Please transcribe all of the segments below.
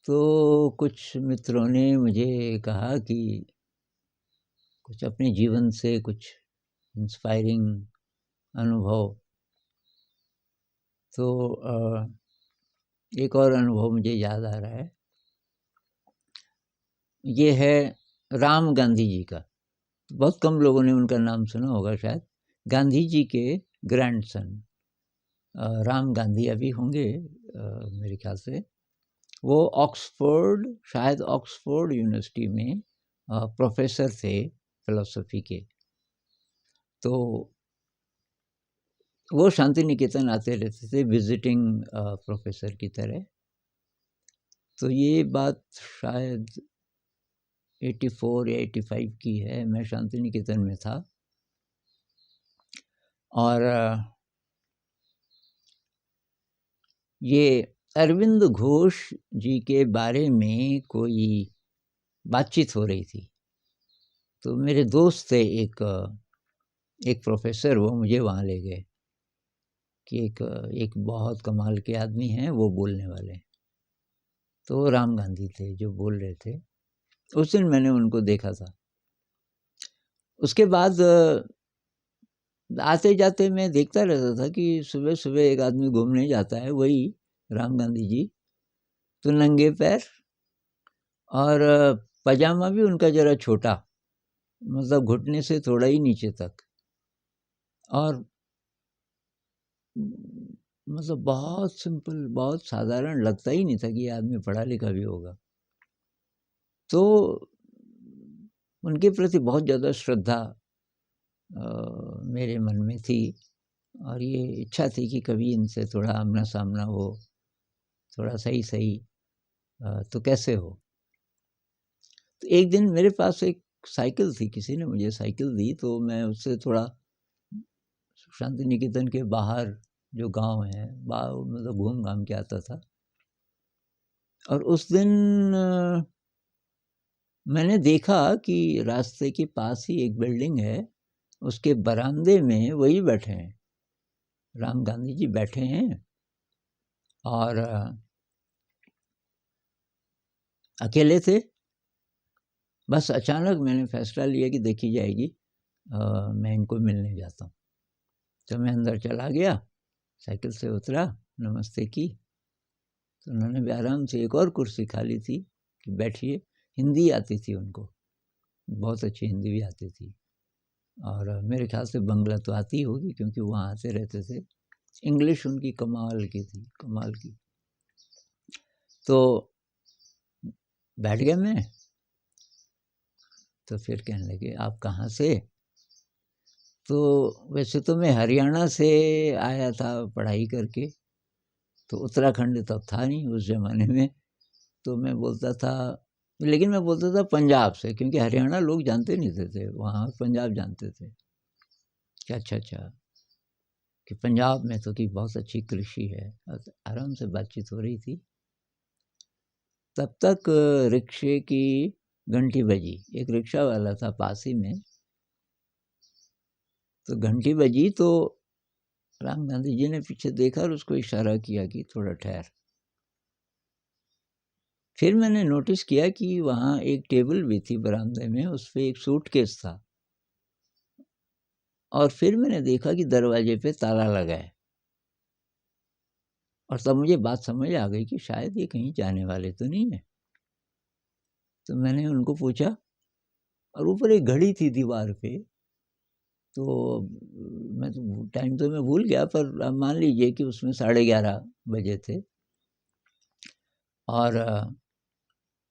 तो कुछ मित्रों ने मुझे कहा कि कुछ अपने जीवन से कुछ इंस्पायरिंग अनुभव। तो एक और अनुभव मुझे याद आ रहा है, ये है राम गांधी जी का। बहुत कम लोगों ने उनका नाम सुना होगा शायद। गांधी जी के ग्रैंडसन राम गांधी अभी होंगे मेरे ख्याल से। वो ऑक्सफोर्ड, शायद ऑक्सफोर्ड यूनिवर्सिटी में प्रोफेसर थे फिलोसफी के। तो वो शांति निकेतन आते रहते थे विजिटिंग प्रोफेसर की तरह। तो ये बात शायद 84 या 85 की है। मैं शांति निकेतन में था और ये अरविंद घोष जी के बारे में कोई बातचीत हो रही थी। तो मेरे दोस्त थे एक प्रोफेसर, वो मुझे वहाँ ले गए कि एक बहुत कमाल के आदमी हैं, वो बोलने वाले। तो राम गांधी थे जो बोल रहे थे। उस दिन मैंने उनको देखा था। उसके बाद आते जाते मैं देखता रहता था कि सुबह सुबह एक आदमी घूमने जाता है, वही राम गांधी जी। तो नंगे पैर और पजामा भी उनका ज़रा छोटा, मतलब घुटने से थोड़ा ही नीचे तक, और मतलब बहुत सिंपल, बहुत साधारण, लगता ही नहीं था कि ये आदमी पढ़ा लिखा भी होगा। तो उनके प्रति बहुत ज़्यादा श्रद्धा मेरे मन में थी और ये इच्छा थी कि कभी इनसे थोड़ा आमना सामना हो, थोड़ा सही सही तो कैसे हो। तो एक दिन मेरे पास एक साइकिल थी, किसी ने मुझे साइकिल दी, तो मैं उससे थोड़ा शांति निकेतन के बाहर जो गांव है, मतलब घूम घाम के आता था। और उस दिन मैंने देखा कि रास्ते के पास ही एक बिल्डिंग है, उसके बरामदे में वही बैठे हैं, राम गांधी जी बैठे हैं। और अकेले थे। बस अचानक मैंने फैसला लिया कि देखी जाएगी, मैं इनको मिलने जाता हूँ। तो मैं अंदर चला गया, साइकिल से उतरा, नमस्ते की। तो उन्होंने भी आराम से एक और कुर्सी खाली थी कि बैठिए। हिंदी आती थी उनको, बहुत अच्छी हिंदी भी आती थी, और मेरे ख्याल से बंगला तो आती होगी क्योंकि वहाँ आते रहते थे। इंग्लिश उनकी कमाल की थी, कमाल की। तो बैठ गया मैं। तो फिर कहने लगे आप कहाँ से? तो वैसे तो मैं हरियाणा से आया था पढ़ाई करके, तो उत्तराखंड तब था नहीं उस ज़माने में। तो मैं बोलता था, लेकिन मैं बोलता था पंजाब से, क्योंकि हरियाणा लोग जानते नहीं थे, वहाँ पंजाब जानते थे कि अच्छा कि पंजाब में तो कि बहुत अच्छी कृषि है। आराम से बातचीत हो रही थी। तब तक रिक्शे की घंटी बजी। एक रिक्शा वाला था पास ही में। तो घंटी बजी तो राम गांधी जी ने पीछे देखा और उसको इशारा किया कि थोड़ा ठहर। फिर मैंने नोटिस किया कि वहाँ एक टेबल भी थी बरामदे में, उस पे एक सूटकेस था। और फिर मैंने देखा कि दरवाजे पे ताला लगा है। और तब मुझे बात समझ आ गई कि शायद ये कहीं जाने वाले तो नहीं है। तो मैंने उनको पूछा, और ऊपर एक घड़ी थी दीवार पे। तो मैं तो टाइम तो मैं भूल गया, पर आप मान लीजिए कि उसमें 11:30 बजे थे। और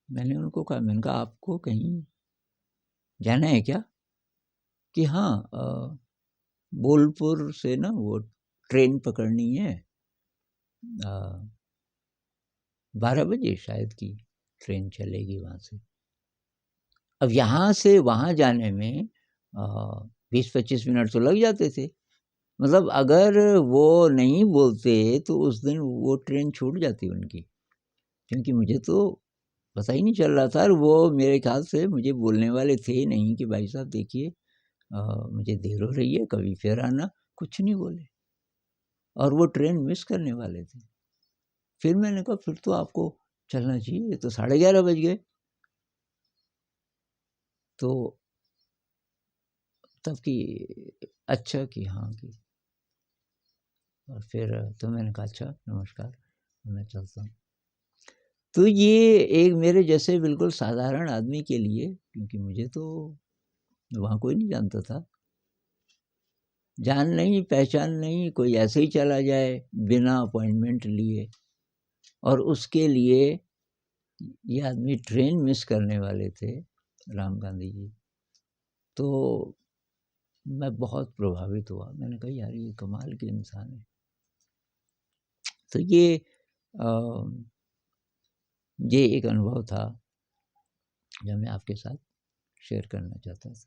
मैंने उनको कहा, मैंने कहा आपको कहीं जाना है क्या? कि हाँ, बोलपुर से ना वो ट्रेन पकड़नी है, 12 बजे शायद की ट्रेन चलेगी वहाँ से। अब यहाँ से वहाँ जाने में 20-25 मिनट तो लग जाते थे। मतलब अगर वो नहीं बोलते तो उस दिन वो ट्रेन छूट जाती उनकी, क्योंकि मुझे तो पता ही नहीं चल रहा था। और वो मेरे ख्याल से मुझे बोलने वाले थे ही नहीं कि भाई साहब देखिए मुझे देर हो रही है, कभी फिर आना। कुछ नहीं बोले, और वो ट्रेन मिस करने वाले थे। फिर मैंने कहा फिर तो आपको चलना चाहिए, ये तो 11:30 बज गए। तो तब कि अच्छा कि हाँ कि, और फिर तो मैंने कहा अच्छा नमस्कार, मैं चलता हूँ। तो ये एक मेरे जैसे बिल्कुल साधारण आदमी के लिए, क्योंकि मुझे तो वहाँ कोई नहीं जानता था, जान नहीं पहचान नहीं, कोई ऐसे ही चला जाए बिना अपॉइंटमेंट लिए, और उसके लिए ये आदमी ट्रेन मिस करने वाले थे, राम गांधी जी। तो मैं बहुत प्रभावित हुआ, मैंने कहा यार ये कमाल के इंसान है। तो ये एक अनुभव था जो मैं आपके साथ शेयर करना चाहता था।